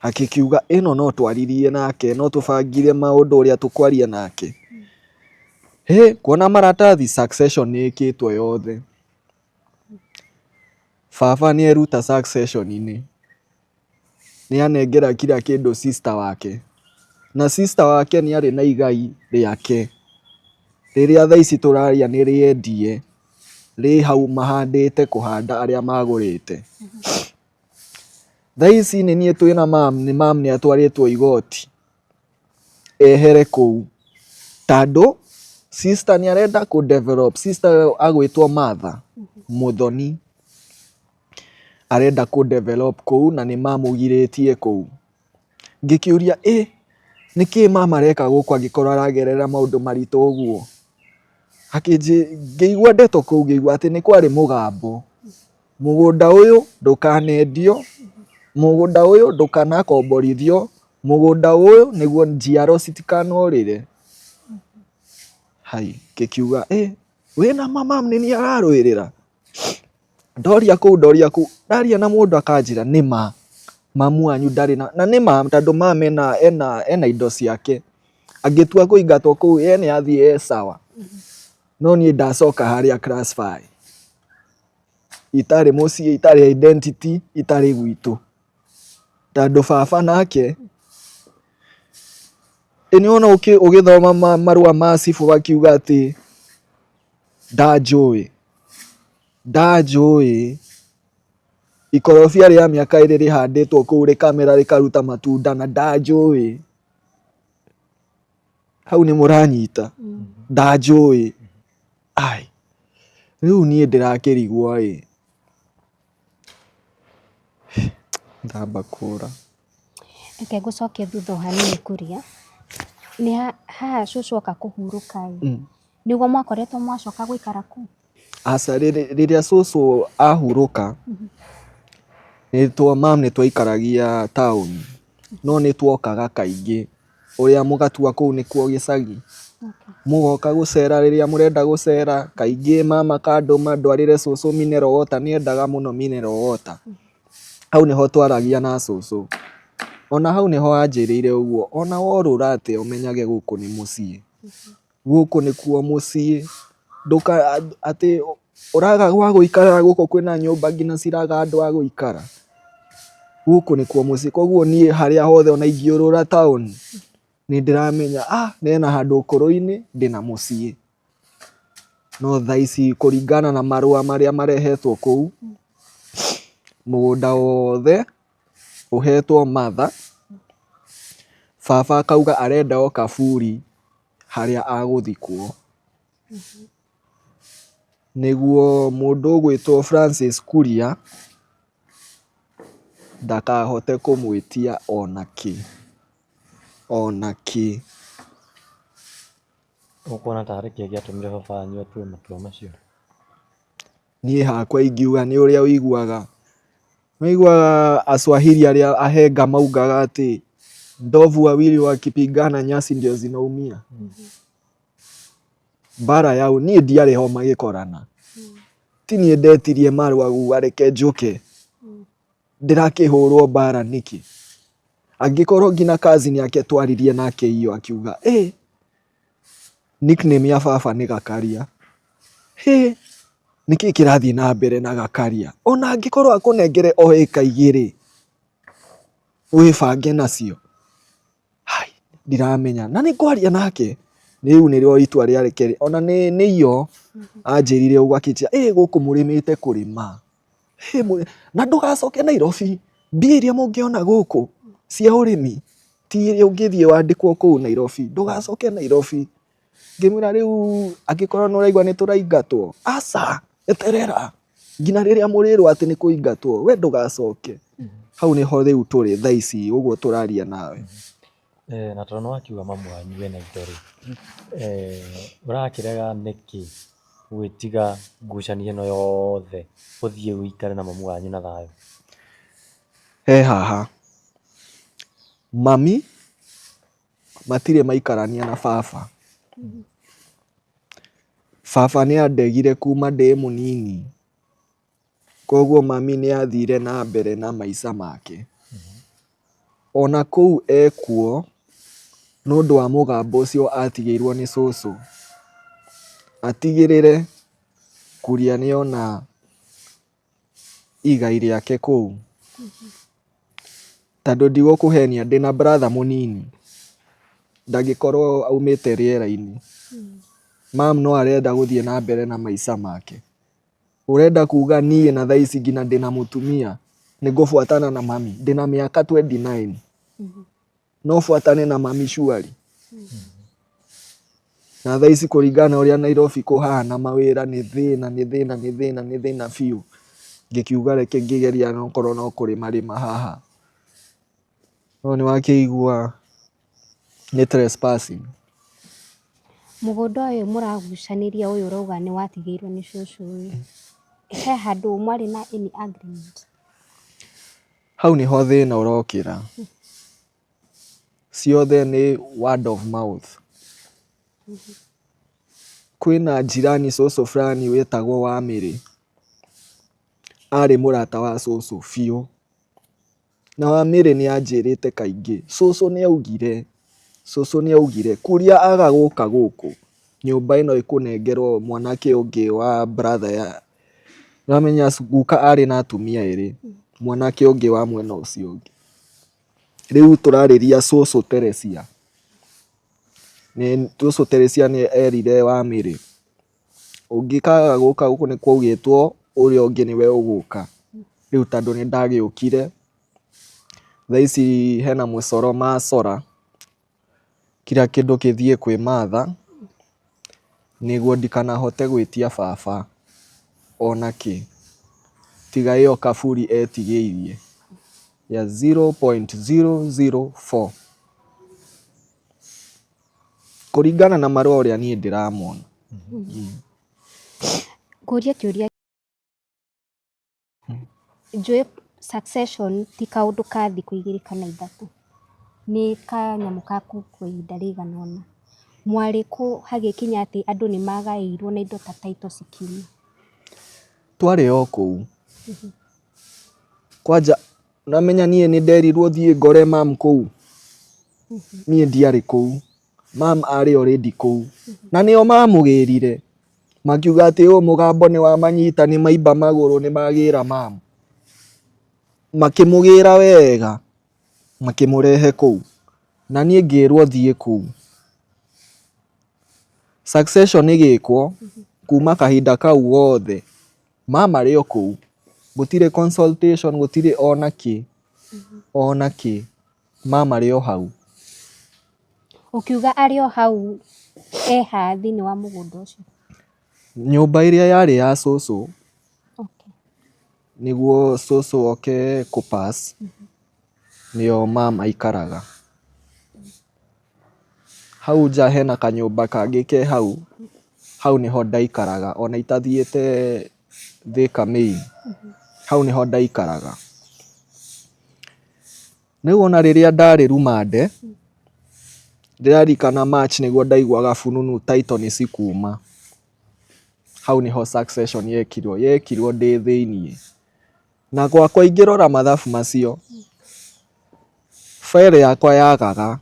Akiuga ĩno no twaririe nake, no tũbangire maũndũ ũrĩa tũkwaria nake. Kuona maratathi succession nĩ ĩkĩtwo yothe. Baba nĩ eruta succession-inĩ, nĩ anengera kila kĩndũ sister wake, na sister wake nĩ arĩ na igai rĩake rĩrĩa thaa ici tũraria nĩ rĩendie, rĩ hau mahandĩte kũhanda arĩa magũrĩte. Thaa ici nĩ niĩ twĩna mam nĩ atwarĩtwo igoti ehere kũu, tondũ sister nĩ arenda kũ-develop, sister agwĩtwo Martha Muthoni arenda kũ-develop kũu na nĩ mamũgirĩtie kũu. Ngĩkĩũria nĩkĩĩ mama areka gũkũ angĩkorwo aragerera maũndũ maritũ ũguo? Ngĩigua ndeto kũu, ngĩigua atĩ nĩ kwarĩ mũgambo, mũgũnda ũyũ ndũkanendio, mũgũnda ũyũ ndũkanakomborithio, mũgũnda ũyũ nĩguo njiaro citikanorĩre. Ngĩkiuga wĩna mam nĩ niĩ ararũĩrĩra? Ndoria kũu, ndaria na mũndũ akanjĩra nĩma mamu wanyu ndarĩ na nĩma, tondũ mam ena indo ciake, angĩtua kũingatwo kũu nĩ athiĩ sawa. No niĩ ndacoka harĩa class 5, itarĩ mũciĩ, itarĩ identity, itarĩ gwitũ, tondũ baba nake nĩwona ũgĩthoma marũa ma cibũ gakiuga atĩ ndanjũĩ ikorobia rĩa mĩaka ĩrĩ rĩhandĩtwo kũu rĩkamera rĩkaruta matunda na ndanjũĩ. Hau nĩ mũranyita, ndanjũĩ. Rĩu niĩ ndĩrakĩrigwo ndamba kũra. Reke ngũcokie thutha hanini Kuria. Nĩ haha cũcũ oka kũhurũka nĩguo mwakoretwo mwacoka gũikara kũu? Aca, rĩrĩa cũcũ ahurũka mam nĩ twaikaragia taũni, no nĩ tuokaga kaingĩ, ũrĩa mũgatua kũu nĩkuo gĩcagi. Mũgoka gũcera rĩrĩa mũrenda gũcera, kaingĩ mama akandũma ndwarĩre cũcũ mineral water, nĩendaga mũno mineral water. Hau nĩho twaragia na cũcũ, ona hau nĩho anjĩrĩire ũguo, ona worũra atĩ ũmenyage gũkũ nĩ mũciĩ, gũkũ nĩkuo mũciĩ, atĩ ũraga gwa gũikara, gũkũ kwĩna nyũmba nginya ciraga andũ a gũikara, gũkũ nĩkuo mũciĩ. Koguo niĩ harĩa hothe ona ingĩũrũra taũni nĩ ndĩramenya nena handũ ũkũrũ-inĩ ndĩna mũciĩ. No thaa ici kũringana na marũa marĩa marehetwo kũu, mũgũnda wothe ũhetwo Martha, baba akauga arenda o kaburi harĩa agũthikwo, nĩguo mũndũ ũgwĩtwo Francis Kuria ndakahote kũmwĩtia ona kĩ. Ũkuona tarĩ kĩĩ gĩatũmire baba wanyu atue matua macio? Niĩ hakwa ingiuga nĩ ũrĩa ũiguaga Aswahili arĩa ahenga maugaga atĩ ndovu wawili wakipigana nyasi ndio zinaumia. Mbara yao niĩ ndiarĩ ho magĩkorana, ti niĩ ndetirie marũa reke njũke, ndĩrakĩhũrwo mbara nĩkĩ? Angĩkorwo nginya cousin yake twaririe nake iyo akiuga nickname ya baba nĩ Gakaria. Nĩkĩ kĩrathiĩ na mbere na Gakaria? Ona angĩkorwo akũnengere o ĩka 2 wĩbange nacio, ndiramenya, na nĩ kwaria nake rĩu nĩrĩo itua rĩarĩ. Ona nĩ iyo anjĩrire ũguo akĩnjĩra gũkũ mũrĩmĩte kũrĩma, na ndũgacoke Nairobi, mbia iria mũngĩona gũkũ cia ũrĩmi ti iria ũngĩthiĩ wandĩkwo kũu Nairobi, ndũgacoke Nairobi. Ngĩmwĩra rĩu angĩkorwo nĩ ũraigua nĩ tũraingatwo, aca eterera nginya rĩrĩa mũrĩrwo atĩ nĩ kũingatwo, we ndũgacoke. Hau nĩho rĩu tũrĩ thaa ici ũguo tũraria nawe. Na tondũ nĩwakiuga mamu wanyu ena indo rĩ, ũrakĩrega nĩkĩ gwĩtiga ngucanio ĩno yothe ũthiĩ ũikare na mamu wanyu na thayũ? He haha, mami matirĩ maikarania na baba. Baba nĩandegire kuma ndĩ mũnini, koguo mami nĩathire na mbere na maica make. Ona kũu ekuo, nĩũndũ wa mũgambo ũcio atigĩirwo nĩ cũcũ, atigĩrĩre Kuria nĩona igai rĩake kũu. Tondũ ndigũkũhenia ndĩna brother mũnini, ndangĩkorwo aumĩte rĩera-inĩ. Mam no arenda gũthiĩ na mbere na maica make. Ũrenda kuga niĩ na thaa ici nginya ndĩna mũtumia nĩngũbuatana na mami? Ndĩna mĩaka 29. No buatane na mami surely? Na thaa ici kũringana na ũrĩa Nairobi kũhana, mawĩra nĩ thĩna biũ. Ngĩkiuga reke ngĩgeria okorwo no kũrĩmarĩma haha. No nĩwakĩigua nĩ trespassing. Mũgũnda ũyũ mũragucanĩria ũyũ ũrauga nĩwatigĩirwo nĩ cũcũ ũyũ, he handũ mwarĩ na any agreement? Hau nĩho thĩna ũrokĩra. Ciothe nĩ word of mouth. Kwĩna jirani cũcũ fulani wĩtagwo Wamĩrĩ, arĩ mũrata wa cũcũ biũ. Na Wamĩrĩ nĩanjĩrĩte kaingĩ, cũcũ nĩaugire Kuria aga gũka gũkũ, nyũmba ĩno ĩkũnengerwo mwanake ũngĩ wa brother ya, nĩwamenya guka arĩ na atumia erĩ, mwanake ũngĩ wa mwena ũcio ũngĩ. Rĩu tũrarĩria cũcũ Teresia. Cũcũ Teresia nĩ erire Wamĩrĩ, ũngĩkaga gũka gũkũ nĩ kwaugĩtwo ũrĩa ũngĩ nĩwe ũgũka. Rĩu tondũ nĩndagĩũkire, thaa ici hena mũcoro macora, kira kĩndũ gĩthiĩ kwĩ martha, nĩguo ndikanahote gwĩtia baba ona kĩ, tiga ĩyo kaburi etigĩirie ya 0.004 kũringana na marũa ũrĩa niĩ ndĩramona. Ngũria kĩũria, njũĩ succession ti kaũndũ ka thikũ 2 kana 3, nĩ kanyamũ ka kwa ihinda rĩigana ũna. Mwarĩ kũ hagĩkinya atĩ andũ nĩmagaĩirwo na indo ta title cikiuma? Twarĩ o kũu. Kwanja nĩwamenya niĩ nĩnderirwo thiĩ ngore mam kũu. Niĩ ndiarĩ kũu. Mam arĩ already kũu. Na nĩo mamũgĩrire, makiuga atĩ ũyũ mũgambo nĩwamanyita nĩmaimba magũrũ nĩmagĩra mam. Makĩmũgĩra wega, makĩmũrehe kũu. Na niĩ ngĩrwo thiĩ kũu. Succession ĩgĩkwo, kuma kahinda kau gothe, mam arĩ o kũu. Gũtirĩ consultation, gũtirĩ ona kĩ. Mam arĩ o hau. Ũkiuga arĩ o hau eha thĩinĩ wa mũgũnda ũcio? Nyũmba ĩrĩa yarĩ ya cũcũ, Okay. nĩguo cũcũ oke kũ-pass, nĩyo mam aikaraga. Hau nja hena kanyũmba kangĩ ke hau, hau nĩho ndaikaraga, ona itathiĩte Thika main, hau nĩho ndaikaraga. Rĩu ona rĩrĩa ndarĩ rumande, ndĩraririkana March nĩguo ndaiguaga fununu title nĩcikuma. Hau nĩho succession yekirwo ndĩ thĩiniĩ. Na gwakwa ingĩrora mathabu macio, file yakwa yagaga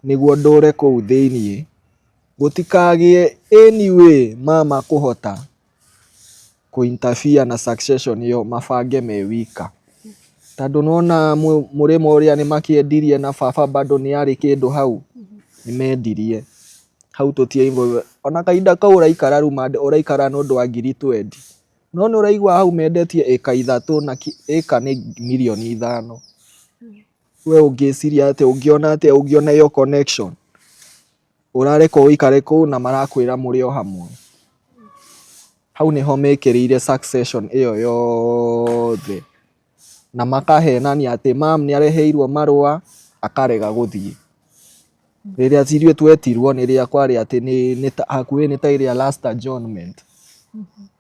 nĩguo ndũre kũu thĩiniĩ, gũtikagĩe any way mama kũhota kũ-interfere na succession ĩyo mabange me wika. Tondũ nĩwona mũrĩmo ũrĩa nĩmakĩendirie na baba bado nĩarĩ kĩndũ hau, nĩmendirie. Hau ona kahinda kau ũraikara rumande, ũraikara nĩũndũ wa 20. No nĩũraigua hau mendetie ĩka 3 na ĩka nĩ 5 mirioni. We ũngĩciria atĩ ũngĩona ĩyo connection, ũrareka ũikare kũu na marakwĩra mũrĩ o hamwe. Hau nĩho mekĩrĩire succession ĩyo yothe. Na makahenania atĩ mam nĩareheirwo marũa, akarega guthii. Riria cirio twetirwo ni ria kwari ati ni hakuhi ni ta iria last adjournment.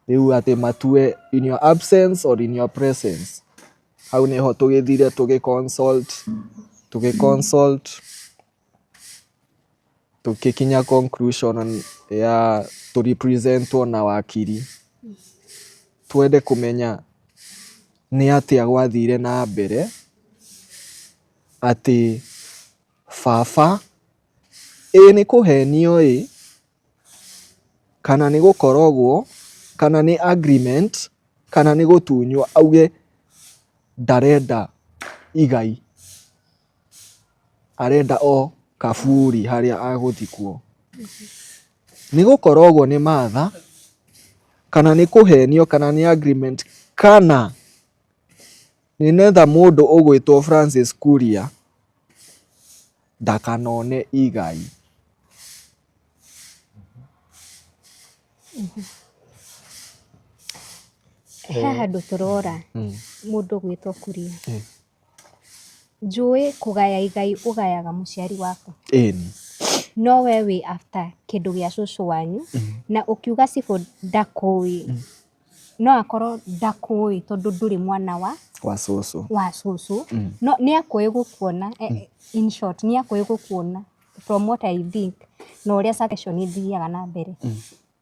Riu ati matue in your absence or in your presence. Hau niho tugithire tugiconsult tukikinya conclusion ya to representwo na wakiri. Twende kumenya ni atia gwathire na mbere ati baba ni kuhenio kana ni gukorogwo kana ni agreement kana ni gutunywo auge ndarenda igai, arenda o kaburi haria aguthikwo. Ni gukorogwo ni matha kana ni kuhenio kana ni agreement kana ni netha mundu ugwitwo Francis Kuria ndakanone igai. He handu turora mundu gwitwo Kuria. Njui kugaya igai ugayaga muciari waku. Ĩni. No we wi after kindu gia cucu wanyu na ukiuga cibu ndakui. No akorwo ndakui tondu nduri mwana wa cucu. No ni akui gukuona, in short ni akui gukuona from what I think no uria succession ithiaga na mbere.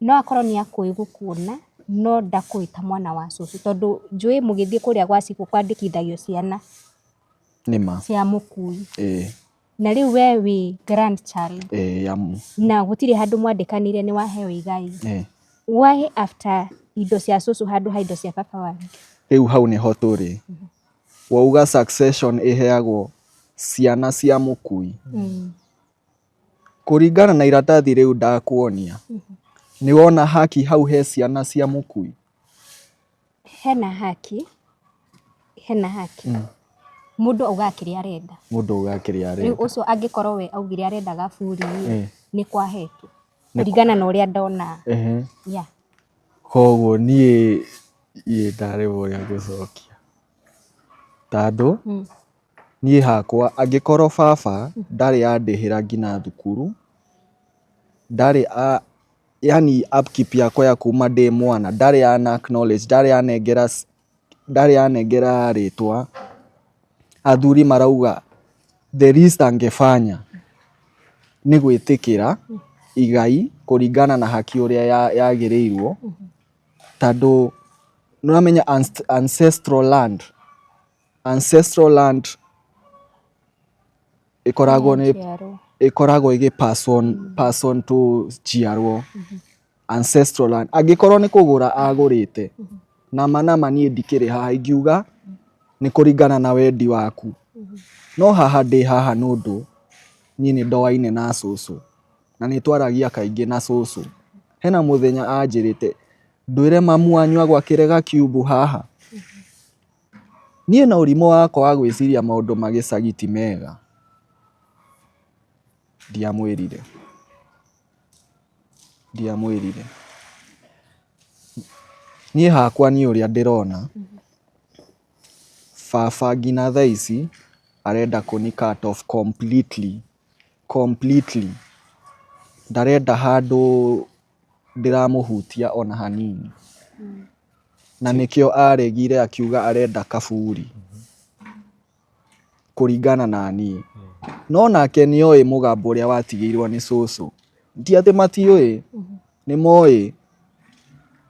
No akorwo ni akui gukuona no ndakwita mwana wa cucu tondu njui mugithie kuria gwa cibu kwandikithagio ciana nima cia mukui. Na riu we wi grandchild na gutiri handu mwandikanire ni waheo igai. Why after indo cia cucu handu ha indo cia baba wanyu? Riu hau niho turi. Wauga succession iheagwo ciana cia mukui. Kuringana na iratathi riu ndakuonia. Ni wona haki hau he ciana cia mukui? Hena haki. Mundu auga kiria arenda. Riu ucio angikorwo we augire arenda gaburi ni kwahetwo. Kuringana na uria ndona. Koguo nie ndari uria ngucokia. Tondu nie hakwa angikorwo baba ndari andihira ngina thukuru, ndari yani upkeep yakwa ya kuma ndi mwana ndari ana acknowledge, ndari anengera ritwa, athuri marauga the least angefanya ni gwitikira igai kuringana na haki uria yagirirwo. Tondu nuramenya ancestral land ikoragwo igi person to jiarwo. Ancestral land angikorwo ni kugura agurite nama nie ndikiri haha ingiuga ni kuringana na wendi waku. No haha ndi haha nundu nie ni ndoaine na cucu na ni twaragia kaingi na cucu. Hena muthenya anjirite ndwire mamu wanyu agwakire gakiubu haha. Nie na urimo wakwa wa gwiciria maundu magicagi ti mega. Ndiamwirire. Nie hakwa ni uria ndirona baba ngina thaa ici arenda kuni cut off completely. Ndarenda handu ndiramuhutia ona hanini. Na nikio aregire akiuga arenda kaburi kuringana na nie. No nake nioi mugambo uria watigirwo ni cucu. Ti ati matioi, ni moi.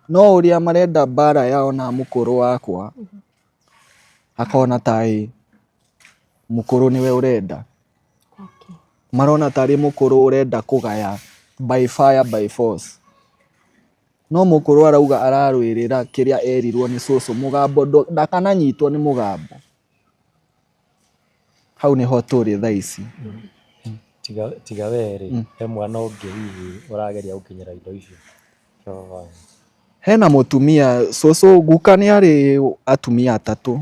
No uria marenda bara yao na mukuru wakwa akona tai mukuru niwe urenda. Marona tari mukuru urenda kugaya by fire by force. No mukuru arauga ararwirira kiria erirwo ni cucu mugambo ndakananyitwo ni mugambo. Hau niho turi thaa ici. Tiga weri he mwana ungi hihi urageria gukinyira indo icio. Hena mutumia cucu guka ni ari atumia atatu.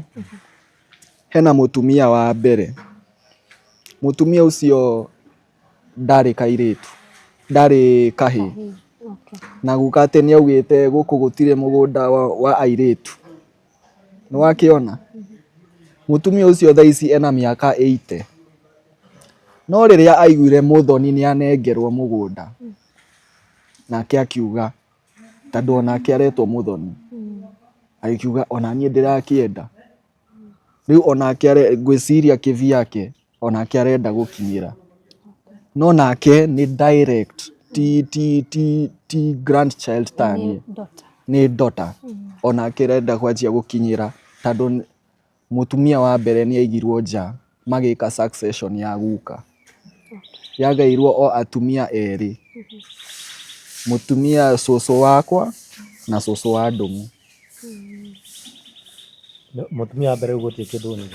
Hena mutumia wa mbere. Mutumia ucio ndari kairitu, ndari kahi. Na guka ati ni augite guku gutire mugunda wa airitu. Ni wakiona? Mutumia ucio thaa ici ena miaka 80. no riria aiguire Muthoni ni anengerwo mugunda nake akiuga tondu onake aretwo Muthoni akiuga ona nie ndirakienda riu onake ngwiciria kivi yake onake arenda gukinyira no nake ni direct ti grandchild tani ni daughter onake arenda kwanjia gukinyira tondu mutumia wa mbere ni aigirwo nja magika succession ya guka yagairwo o atumia eri mutumia cucu wakwa na cucu wa Ndungu mutumia wa mbere gutie kindu ni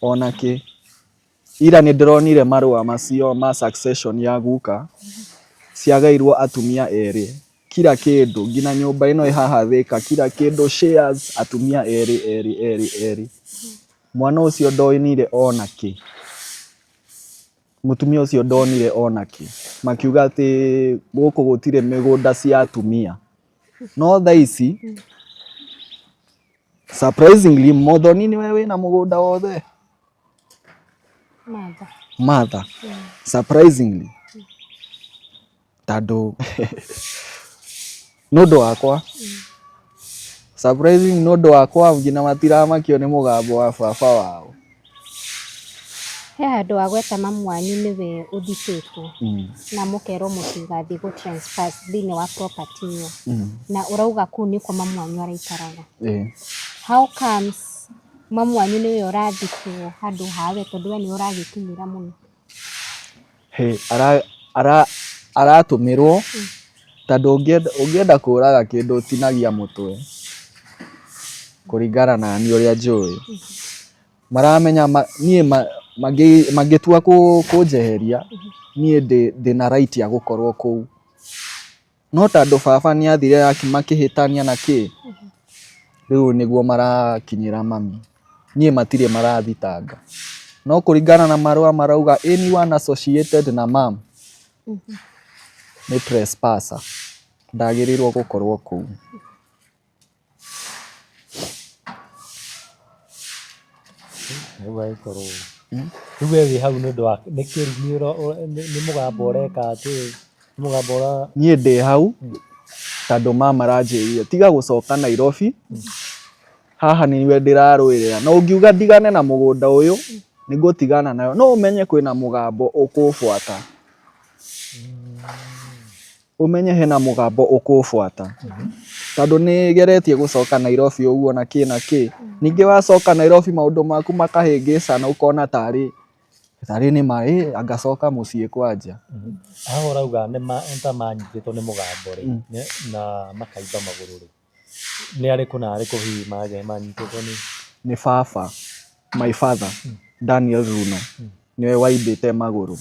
onake ira ni ndironire marua macio ma succession ya guka ciagairwo atumia eri kila kindu ngina nyumba ino ihaha Thika kila kindu shares atumia eri mwana ucio ndoinire onake mutumia ucio ndonire onake makiuga ati guku gutire migunda cia atumia no thaici surprisingly Muthoni niwe wina mugunda wothe Martha surprisingly tondu nundu wakwa surprising nundu wakwa ngina matiramakio ni mugambo wa baba wao he handu wa gweta mamu wanyu niwe uthikitwo na mukerwo mutigathi go transfer thiini wa property iyo na urauga kuu niko mamu wanyu araikaraga how comes mamu wanyu niwe urathikwo handu hawe tondu we ni uragikinyira muno aratumirwo tondu ungienda kuraga kindu utinagia mutwe kuringana na ni uria njui maramenya nie magitua kunjeheria nie ndina right ya gukorwo kuu no tondu baba ni athire akimakihitania na ki riu niguo marakinyira mami nie matire marathitanga no kuringana na marua marauga anyone associated na mam ni trespasser ndagirirwo gukorwo kuu riu we hau nundu wa ni kirumi ni mugambo ureka ati mugambo ura nie ndi hau tondu mama aranjirire tiga gucoka Nairobi haha niwe ndirarwirira no ungiuga ndigane na mugunda uyu nigutigana nayo no umenye kwina mugambo ukufuata umenye hena mugambo ukufuata tondu ni geretie gucoka Nairobi uguo na ki ningi wacoka Nairobi maundu maku makahingicana ukona tari ni mai agacoka mucii kwanja aho urauga ni enta manyititwo ni mugambo ri na makaimba maguru ri ni ariku na ariku hihi manyititwo ni baba my father Daniel Runo niwe waimbite maguru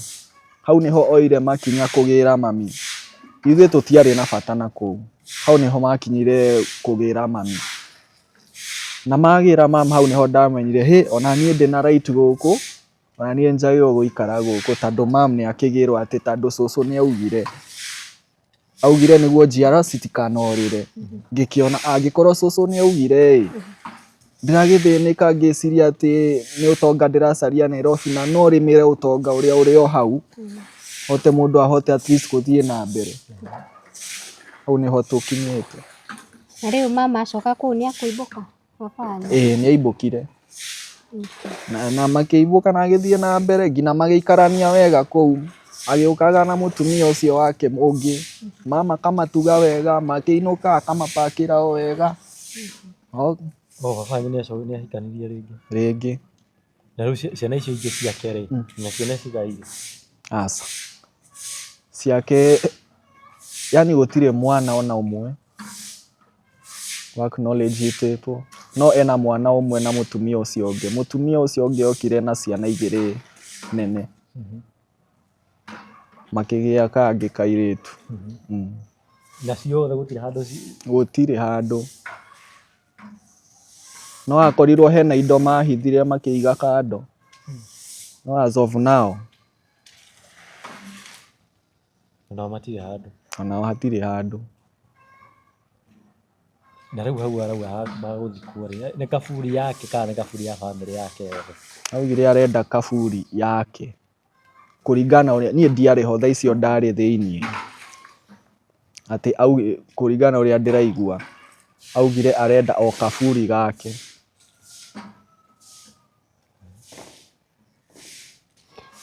hau niho oire makinya kugira mami ithuĩ tũtiarĩ na bata na kũu hau niho makinyire kugira mami na magira mama hau niho ndamenyire ona niĩ ndĩna right gũkũ ona niĩ njagĩrĩirwo gũikara gũkũ tondu mam nĩ akĩgĩrwo atĩ tondu cũcũ nĩ augire nĩguo njiaro citikanorĩre ngĩkĩona angĩkorwo cũcũ nĩ augire ndiragĩthĩnĩka ngĩciria atĩ nĩ ũtonga ndĩracaria Nairobi na no rĩmĩre ũtonga ũrĩa ũrĩ o hau hote mundu ahote at least kuthie na mbere au niho tukinyete na riu mama acoka kuu ni akuibuka baba ni aibukire na makiibuka na agithie na mbere ngina magiikarania wega kuu agiukaga na mutumia ucio wake ungi mama kama tuga wega makiinuka akamapakira o wega baba ni ahikanirie ringi na riu ciana icio ingi ciake ri na ciana cigaire asa ciake yani gutire mwana ona umwe wa acknowledge itepo no ena mwana umwe na mutumia ucio ungi okire na ciana igiri nene makigia kangi kairitu na ciothe gutire handu no akorirwo hena indo mahithire makiiga kando no as of now ona matire handu ona hatire handu Na rĩu hau arauga magũthikwo rĩ, nĩ kaburi yake kana nĩ kaburi ya bamĩrĩ yake yothe? Augire arenda kaburi yake kũringana ũrĩa niĩ ndiarĩ ho thaa icio ndarĩ thĩiniĩ, atĩ kũringana ũrĩa ndĩraigua augire arenda o kaburi gake.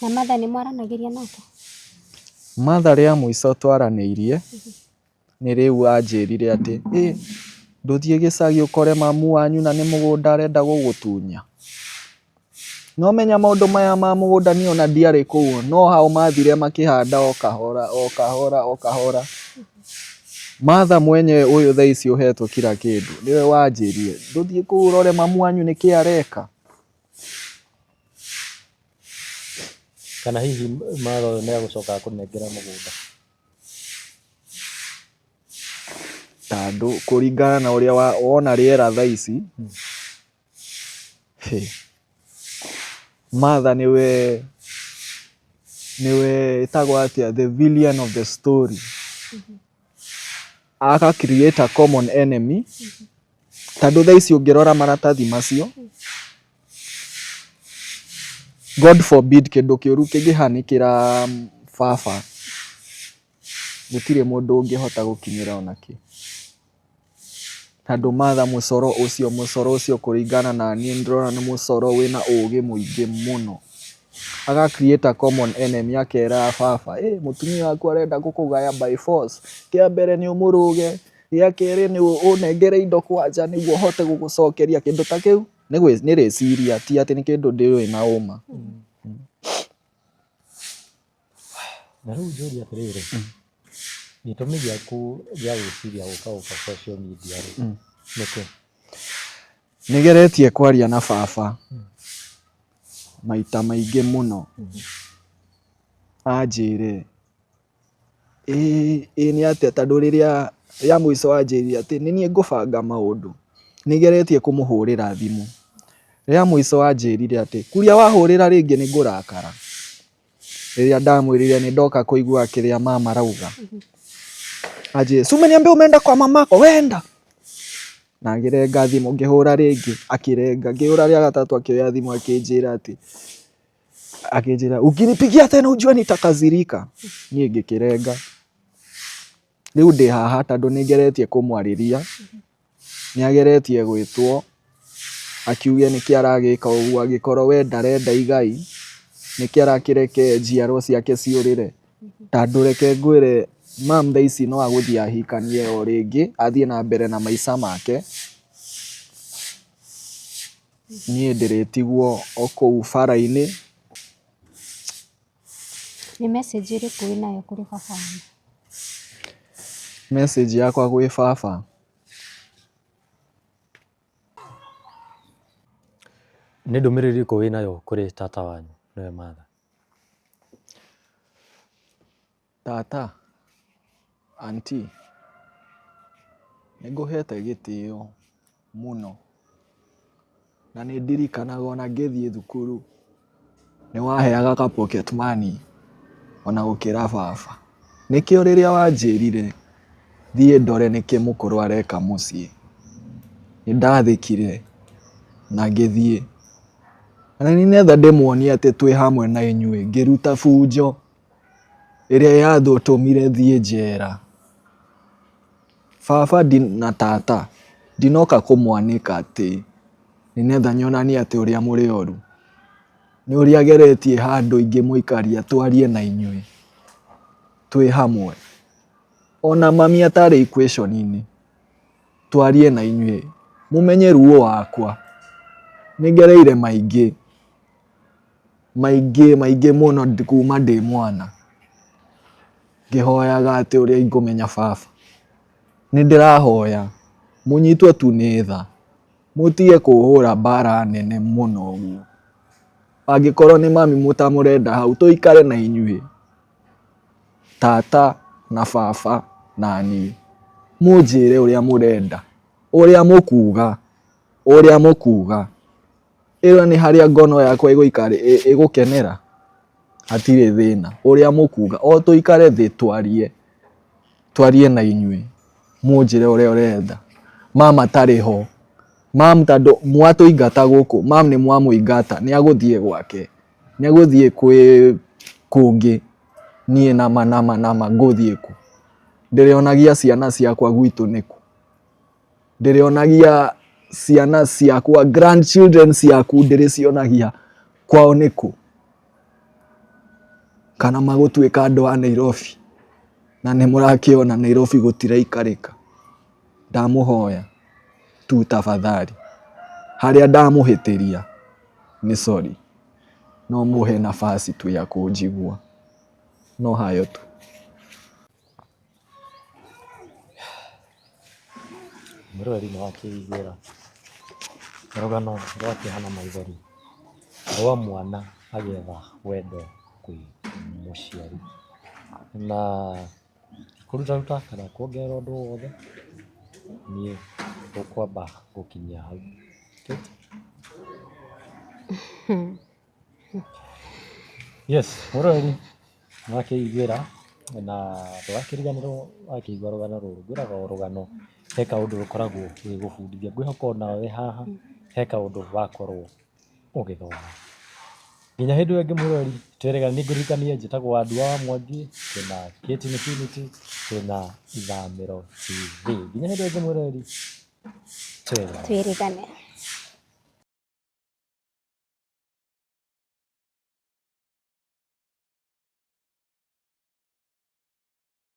Na Martha nĩ mwaranagĩria nake? Martha rĩa mũico twaranĩirie nĩ rĩu anjĩrire atĩ ndũthiĩ gĩcagi ũkore mamu wanyu na nĩ mũgũnda arenda gũgũtunya. No menya maũndũ maya ma mũgũnda niĩ ona ndiarĩ kũu, no hao mathire makĩhanda o kahora o kahora o kahora. Martha mwenyewe ũyũ thaa ici ũhetwo kila kĩndũ nĩwe wanjĩrire ndũthiĩ kũu ũrore mamu wanyu nĩkĩ areka. Kana hihi Martha ũyũ nĩegũcoka kũnengera mũgũnda? Tondũ kũringana na ũrĩa wona rĩera thaa ici, Martha nĩwe ĩtagwo atĩa, the villain of the story. Aka create a common enemy. Tondũ thaa ici ũngĩrora maratathi macio, God forbid kĩndũ kĩũru kĩngĩhanĩkĩra baba, gũtirĩ mũndũ ũngĩhota gũkinyĩra onakĩ. Tondũ Martha mũcoro ũcio kũringana na niĩ ndĩrona nĩ mũcoro wĩna ũũgĩ mũingĩ mũno. Aga create a common enemy akera baba, mũtumia waku arenda gũkũgaya by force. Kĩa mbere nĩ ũmũrũge, gĩa kerĩ nĩ ũnengere indo kwanja nĩguo hote gũgũcokeria kĩndũ ta kĩu. Nĩ rĩciria ti atĩ nĩ kĩndũ ndĩũĩ na ũma. Na rĩu njũria atĩrĩrĩ, gĩtũmi gĩaku gĩa gwĩciria gũka social media rĩ nĩkĩ? Nĩgeretie kwaria na baba maita maingĩ mũno, anjĩre nĩ atĩa, tondũ rĩrĩa rĩa mũico anjĩrire atĩ nĩ niĩ ngũbanga maũndũ, nĩgeretie kũmũhũrĩra thimũ. Rĩa mũico anjĩrire atĩ kuria wahũrĩra rĩngĩ nĩ ngũrakara. Rĩrĩa ndamwĩrire nĩ ndoka kũigua kĩrĩa mama arauga, anjĩrire umeniambia umeenda kwa mamako, wenda. Na ngĩrenga thimũ ngĩhũra rĩngĩ akĩrenga, ngĩhũra rĩa gatatũ akĩoya thimũ akĩnjĩra ukinipigia tena ujue nitakasirika. Niĩ ngĩkĩrenga. Rĩu ndĩ haha tondũ nĩngeretie kũmwarĩria, nĩageretie gwĩtwo akiuge nĩkĩ aragĩka ũguo, angĩkorwo we ndarenda igai nĩkĩ arakĩreke njiarwa ciake ciũrĩre. Tondũ reke ngwĩre mam thaa ici no agũthiĩ ahikanie o rĩngĩ athiĩ na mbere na maica make. Niĩ ndĩrĩtigwo o kũu bara-inĩ. Nĩ message ĩrĩkũ wĩnayo kũrĩ baba wanyu? Message yakwa gwĩ baba, nĩ ndũmĩrĩri ĩrĩkũ wĩnayo kũrĩ tata wanyu nĩwe Martha? Tata, auntie, nĩngũhete gĩtĩo mũno, na nĩ ndirikanaga ona ngĩthiĩ thukuru nĩwaheaga ka pocket money ona gũkĩra baba. Nĩkĩo rĩrĩa wanjĩrire thiĩ ndore nĩkĩ mũkũrũ areka mũciĩ, nĩndathĩkire na ngĩthiĩ. Na nĩgetha ndĩmuonie atĩ twĩ hamwe na inyuĩ, ngĩruta bunjo ĩrĩa yathũtũmire thiĩ njera. Baba na tata ndinoka kũmwanĩka atĩ nĩgetha nyonanie atĩ ũrĩa mũrĩ oru. Nĩ ũrĩa geretie handũ ingĩmũikaria twarie na inyuĩ twĩ hamwe. Ona mami atarĩ equation-inĩ twarie na inyuĩ mũmenye ruo wakwa. Nĩngereire maingĩ mũno kuma ndĩ mwana, ngĩhoyaga atĩ ũrĩa ingũmenya baba. Nĩndĩrahoya mũnyitwo tu nĩ tha, mũtige kũhũra mbara nene mũno ũguo. Angĩkorwo nĩ mami mũtamũrenda hau, tũikare na inyuĩ tata na baba na niĩ, mũnjĩre ũrĩa mũrenda, ũrĩa mũkuga. Ĩyo nĩ harĩa ngono yakwa ĩgũkenera, hatirĩ thĩna. Ũrĩa mũkuga o tũikare thĩ twarie na inyuĩ, mũnjĩre ũrĩa ũrenda. mam atarĩ ho, mam tondũ mwatũingata gũkũ, mam nĩ mwamũingata nĩ agũthiĩ gwake, nĩ agũthiĩ kwĩ kũngĩ, niĩ nama ngũthiĩ kũ? Ndĩrĩonagia ciana ciakwa gwitũ nĩkũ? Ndĩrĩonagia ciana ciakwa, grandchildren ciaku ndĩrĩcionagia kwao nĩkũ? Kana magũtuĩka andũ a Nairobi, na nĩ mũrakĩona Nairobi gũtiraikarĩka. Ndamũhoya tu tafadhali, harĩa ndamũhĩtĩria nĩ sorry, no mũhe nafasi tu ya kũnjigua, no hayo tu. Mũrori nĩ wakĩiguĩra rũgano rwakĩhana maithori rwa mwana agĩetha wendo kwĩ mũciari, na kũrutaruta kana kuongerera ũndũ wothe, niĩ tũkwamba gũkinyia hau. Yes, mũrori nĩ wakĩiguĩra na ndũgakĩriganĩrwo wakĩigua rũgano rũrũ. Ngwĩraga rũgano he kaũndũ rũkoragwo gĩgũbundithia. Ngwĩhoka ona wĩ haha he kaũndũ wakorwo ũgĩthoma. Nginya hĩndĩ ĩyo ĩngĩ mũrori, twĩrĩgane nĩ ngũririkanie njĩtagwo Wandua wa Mwangi, twĩna Kĩti Infinity, twĩna Ithamĩro TV. Nginya hĩndĩ ĩyo ĩngĩ mũrori, twĩrĩgane.